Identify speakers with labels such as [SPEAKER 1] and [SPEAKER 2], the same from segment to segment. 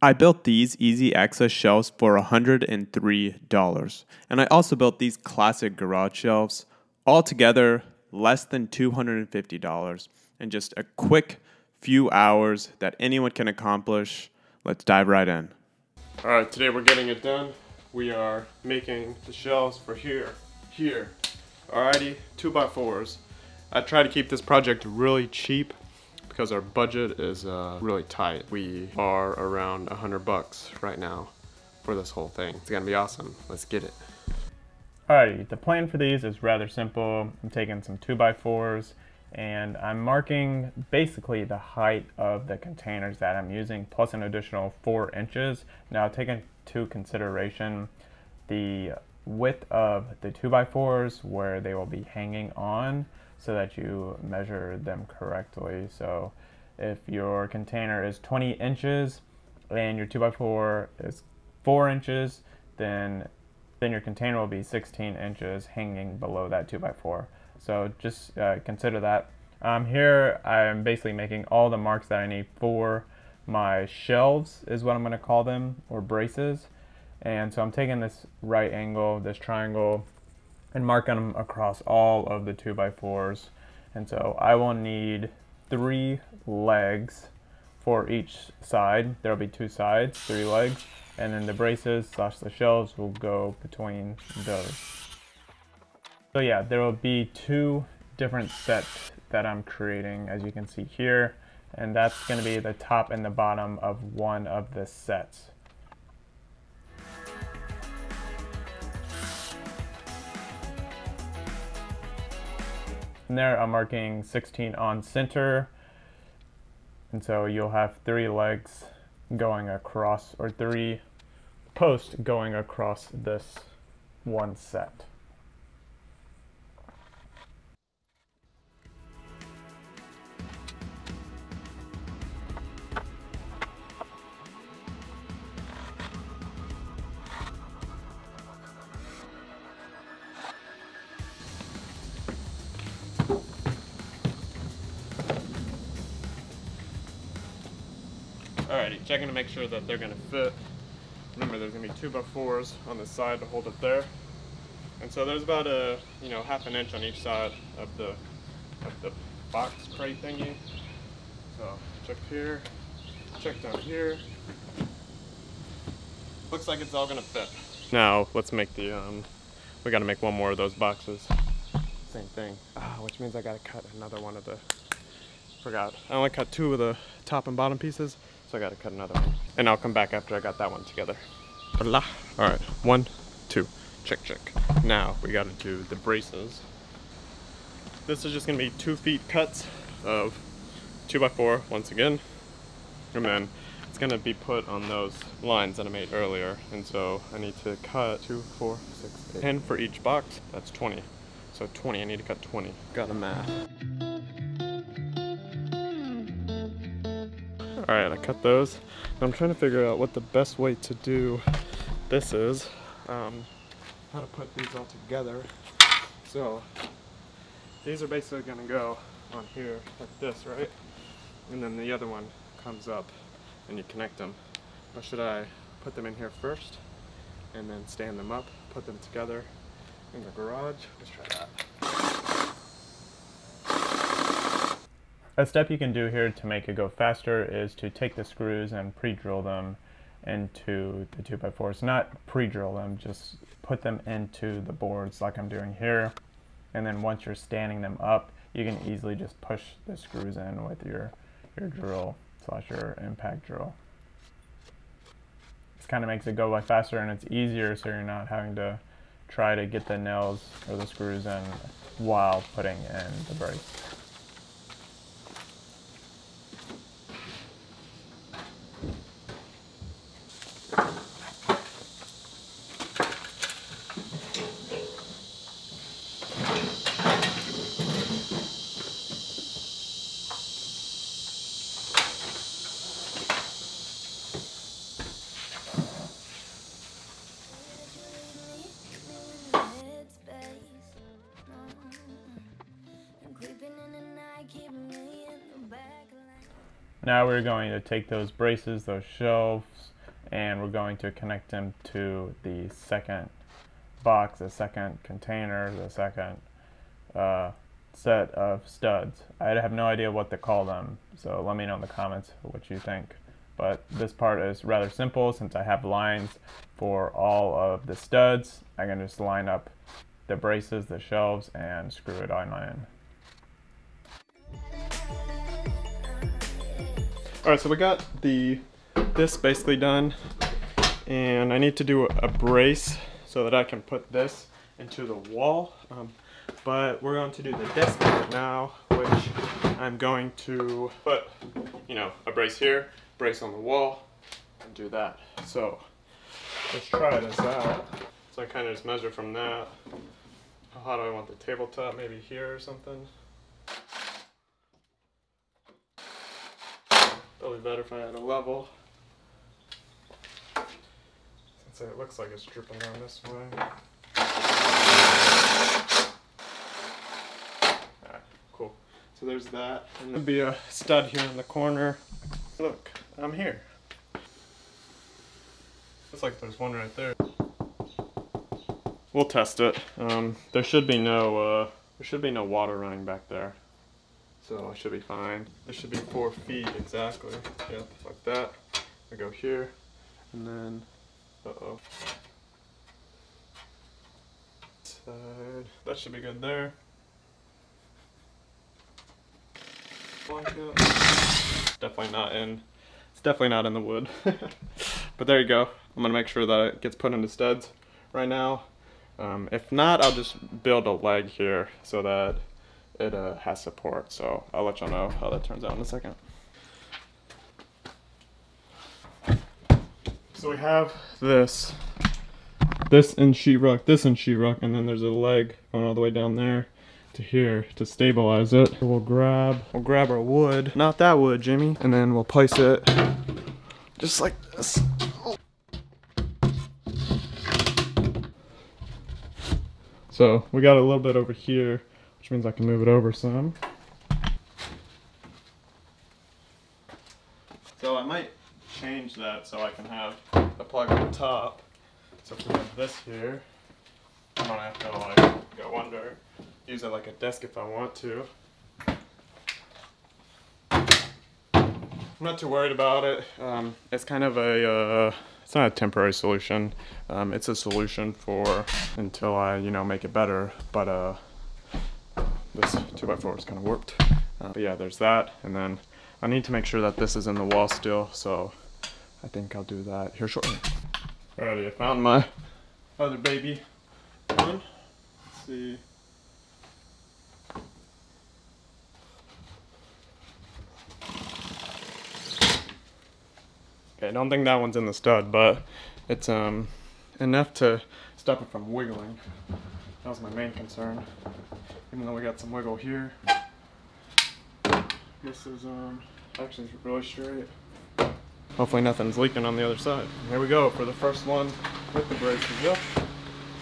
[SPEAKER 1] I built these easy access shelves for $103, and I also built these classic garage shelves, altogether less than $250, and just a quick few hours that anyone can accomplish. Let's dive right in. All right, today we're getting it done. We are making the shelves for here. Alrighty, 2x4s. I try to keep this project really cheap because our budget is really tight. We are around $100 right now for this whole thing. It's gonna be awesome. Let's get it.
[SPEAKER 2] Alrighty, the plan for these is rather simple. I'm taking some 2x4s and I'm marking basically the height of the containers that I'm using plus an additional 4 inches. Now taking into consideration the width of the 2x4s where they will be hanging on so that you measure them correctly. So if your container is 20 inches and your 2x4 is 4 inches, then your container will be 16 inches hanging below that 2x4. So just consider that. Here I'm basically making all the marks that I need for my shelves is what I'm going to call them, or braces. And so I'm taking this right angle, this triangle, and marking them across all of the 2x4s. And so I will need 3 legs for each side. There will be 2 sides, 3 legs, and then the braces / the shelves will go between those. So yeah, there will be 2 different sets that I'm creating, as you can see here, and that's going to be the top and the bottom of one of the sets. And there I'm marking 16 on center, and so you'll have 3 legs going across, or 3 posts going across this one set.
[SPEAKER 1] Alrighty, checking to make sure that they're gonna fit. Remember, there's gonna be 2x4s on the side to hold it there. And so there's about a, half an inch on each side of the box crate thingy. So check here, check down here. Looks like it's all gonna fit. Now let's make the, we gotta make one more of those boxes. Same thing, which means I gotta cut another one of the, forgot. I only cut 2 of the top and bottom pieces, so I gotta cut another one. And I'll come back after I got that one together. Voila. All right, 1, 2, check. Now we gotta do the braces. This is just gonna be 2 feet cuts of 2x4 once again. And then it's gonna be put on those lines that I made earlier. And so I need to cut 2, 4, 6, 8, 10 for each box. That's 20. So 20, I need to cut 20. Got a math. Alright, I cut those. I'm trying to figure out what the best way to do this is. How to put these all together. So, these are basically going to go on here like this, right? And then the other one comes up and you connect them. Or should I put them in here first and then stand them up, put them together in the garage? Let's try that.
[SPEAKER 2] A step you can do here to make it go faster is to take the screws and pre-drill them into the 2x4s. Not pre-drill them, just put them into the boards like I'm doing here. And then once you're standing them up, you can easily just push the screws in with your drill / your impact drill. This kind of makes it go by faster and it's easier, so you're not having to try to get the nails or the screws in while putting in the brace. Now we're going to take those braces, those shelves, and we're going to connect them to the second box, the second container, the second set of studs. I have no idea what to call them, so let me know in the comments what you think. But this part is rather simple since I have lines for all of the studs. I can just line up the braces, the shelves, and screw it on in.
[SPEAKER 1] Alright, so we got this basically done, and I need to do a brace so that I can put this into the wall. But we're going to do the desk right now, which I'm going to put, a brace here, brace on the wall, and do that. So let's try this out. So I kind of just measure from that. How do I want the tabletop? Maybe here or something. Probably better if I had a level, since it looks like it's dripping down this way. Alright, cool. So there's that. And there'll be a stud here in the corner. Look, I'm here. Looks like there's one right there. We'll test it. There should be no water running back there. So I should be fine. It should be 4 feet exactly. Yep, like that. I go here, and then, side. That should be good there. Like it. Definitely not in. It's definitely not in the wood. But there you go. I'm gonna make sure that it gets put into studs right now. If not, I'll just build a leg here so that it has support, so I'll let y'all know how that turns out in a second. So we have this in sheetrock, and then there's a leg going all the way down there to here to stabilize it. We'll grab our wood, not that wood, Jimmy, and then we'll place it just like this. So we got a little bit over here, which means I can move it over some. So I might change that so I can have the plug on the top. So if we have this here, I don't have to like go under. Use it like a desk if I want to. I'm not too worried about it. It's kind of a, it's not a temporary solution. It's a solution for until I, make it better. But this 2x4 is kind of warped. But yeah, there's that. And then I need to make sure that this is in the wall still. So I think I'll do that here shortly. Alrighty, I found my other baby one. Let's see. Okay, I don't think that one's in the stud, but it's enough to stop it from wiggling. That was my main concern. Even though we got some wiggle here. This is actually really straight. Hopefully nothing's leaking on the other side. Here we go for the first one with the braces. Yep.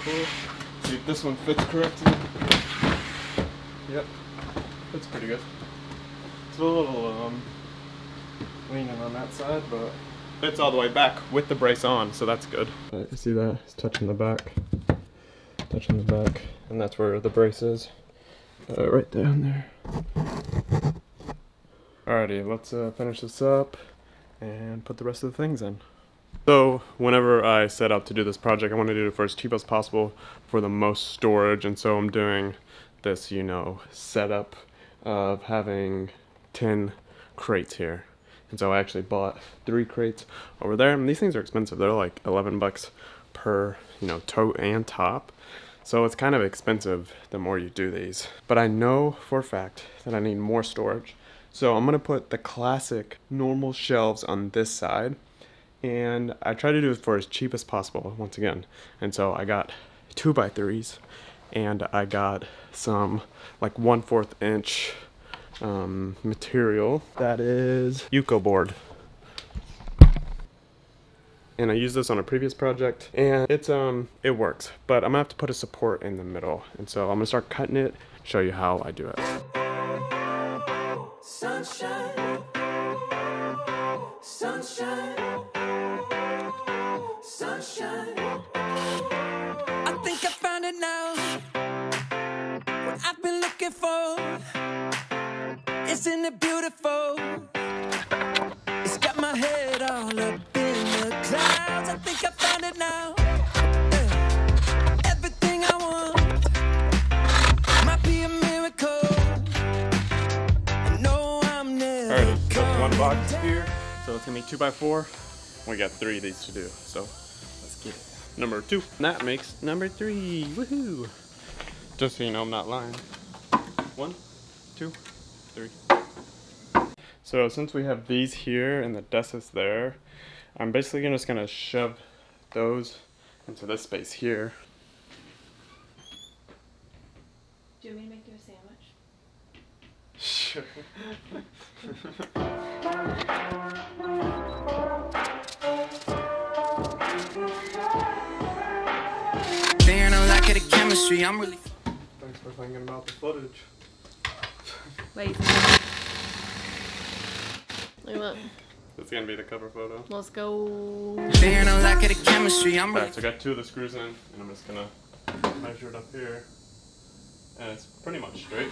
[SPEAKER 1] Cool. See if this one fits correctly. Yep. Fits pretty good. It's a little leaning on that side, but fits all the way back with the brace on, so that's good. You see that? It's touching the back. Touching the back. And that's where the brace is. Right down there. Alrighty, let's finish this up and put the rest of the things in. So whenever I set out to do this project, I want to do it for as cheap as possible for the most storage, and so I'm doing this, setup of having 10 crates here. And so I actually bought 3 crates over there, and these things are expensive. They're like 11 bucks per, tote and top. So it's kind of expensive the more you do these. But I know for a fact that I need more storage. So I'm gonna put the classic normal shelves on this side, and I try to do it for as cheap as possible once again. And so I got 2x3s, and I got some like 1/4 inch material that is Yuko board. And I used this on a previous project, and it works, but I'm gonna have to put a support in the middle. And so I'm gonna start cutting it, show you how I do it. Sunshine.
[SPEAKER 3] sunshine, sunshine. I think I found it now. What I've been looking for. Isn't it beautiful? It's got my head all up in the clouds. I think I found it now. Everything I want might be a miracle. No, I'm never.
[SPEAKER 1] Alright, there's one box here, so it's gonna be 2x4. We got 3 of these to do, so let's get it. Number 2. That makes number 3. Woohoo! Just so you know, I'm not lying. 1, 2, 3. So since we have these here and the desk is there, I'm basically just gonna shove those into this space here.
[SPEAKER 4] Do you want me to make you a sandwich?
[SPEAKER 1] Sure.
[SPEAKER 3] They ain't no lack of the chemistry. I'm really.
[SPEAKER 1] Thanks for thinking about the footage.
[SPEAKER 4] Wait. Look,
[SPEAKER 1] It's gonna be the cover photo.
[SPEAKER 4] let's go.
[SPEAKER 3] They ain't no lack of the chemistry. I'm really.
[SPEAKER 1] Alright, so I got 2 of the screws in, and I'm just gonna measure it up here. And it's pretty much straight.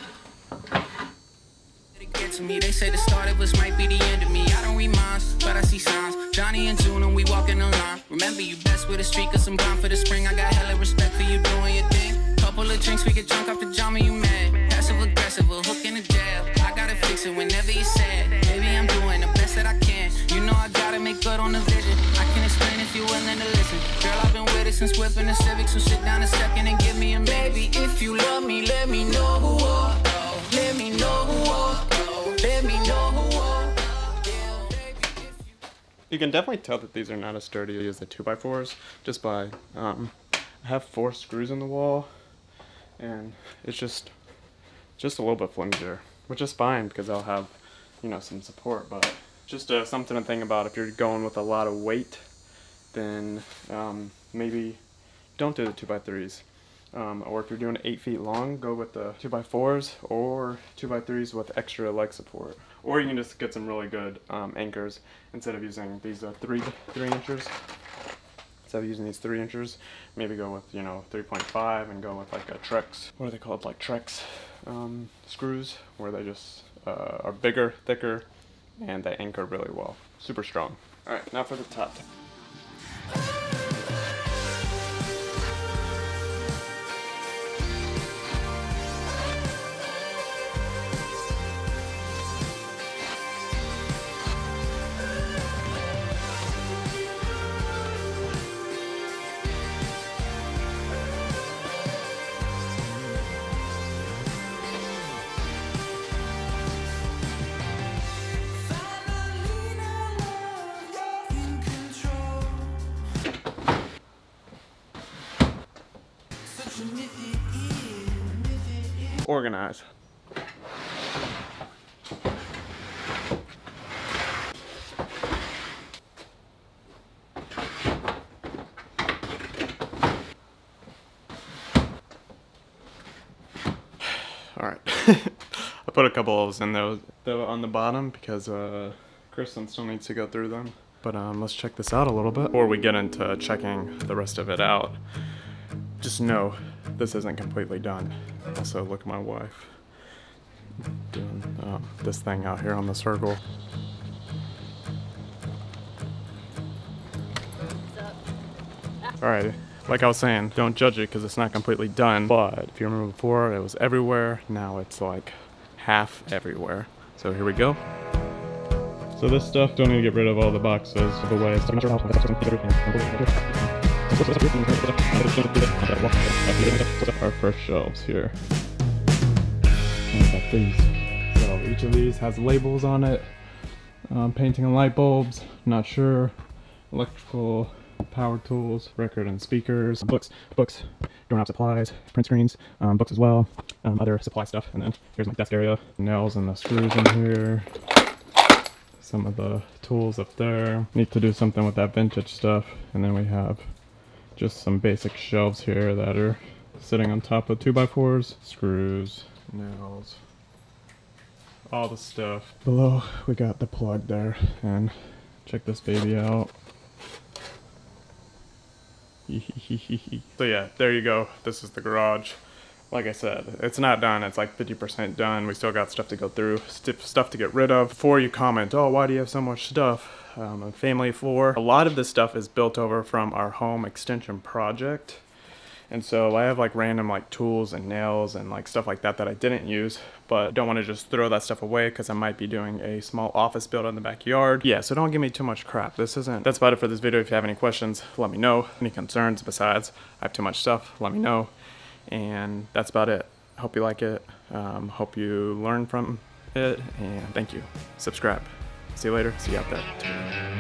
[SPEAKER 3] Get to me, they say the start of us might be the end of me. I don't read minds, but I see signs. Johnny and June and we walking the line. Remember you best with a streak, cause I'm gone for the spring. I got hella respect for you doing your thing. Couple of drinks, we get drunk off the jam and you mad. Passive aggressive, a hook in the jab. I gotta fix it whenever you sad. Maybe I'm doing the best that I can. You know I gotta make good on the vision. I can explain if you're willing to listen. Girl, I've been with it since whipping the Civic, so sit down a second and give me a baby. If you love me, let me know who are. Let me know who are. Let me know who are.
[SPEAKER 1] You can definitely tell that these are not as sturdy as the 2x4s just by, I have 4 screws in the wall, and it's just a little bit flimsier, which is fine because I'll have, you know, some support, but just something to think about if you're going with a lot of weight, then maybe don't do the 2x3s. Or if you're doing 8 feet long, go with the 2x4s or 2x3s with extra leg support. Or you can just get some really good anchors instead of using these 3 inchers. Instead of using these 3 inchers, maybe go with, you know, 3.5 and go with like a Trex. What are they called? Like Trex screws, where they just are bigger, thicker, and they anchor really well. Super strong. All right, now for the top. Organize. All right. I put a couple of those in those on the bottom because Kristen still needs to go through them. But let's check this out a little bit before we get into checking the rest of it out. Just know this isn't completely done. Also, look at my wife doing this thing out here on the circle. Alright, like I was saying, don't judge it because it's not completely done. But if you remember before, it was everywhere. Now it's like half everywhere. So here we go. So this stuff, don't need to get rid of all the boxes of the way. Our first shelves here. Got these. So each of these has labels on it. Painting and light bulbs, not sure. Electrical, power tools, record and speakers, books, doorknob supplies, print screens, books as well, other supply stuff. And then here's my desk area. Nails and the screws in here. Some of the tools up there. Need to do something with that vintage stuff. And then we have just some basic shelves here that are sitting on top of 2x4s. Screws, nails, all the stuff. Below we got the plug there and Check this baby out. So yeah, there you go. This is the garage. Like I said, it's not done. It's like 50% done. We still got stuff to go through, stuff to get rid of. Before you comment, oh, why do you have so much stuff? A family of 4. A lot of this stuff is built over from our home extension project. And so I have like random like tools and nails and like stuff like that that I didn't use, but don't want to just throw that stuff away because I might be doing a small office build in the backyard. Yeah, so don't give me too much crap. That's about it for this video. If you have any questions, let me know. Any concerns besides I have too much stuff, let me know. And that's about it. Hope you like it. Hope you learn from it, and thank you. Subscribe. See you later. See you out there.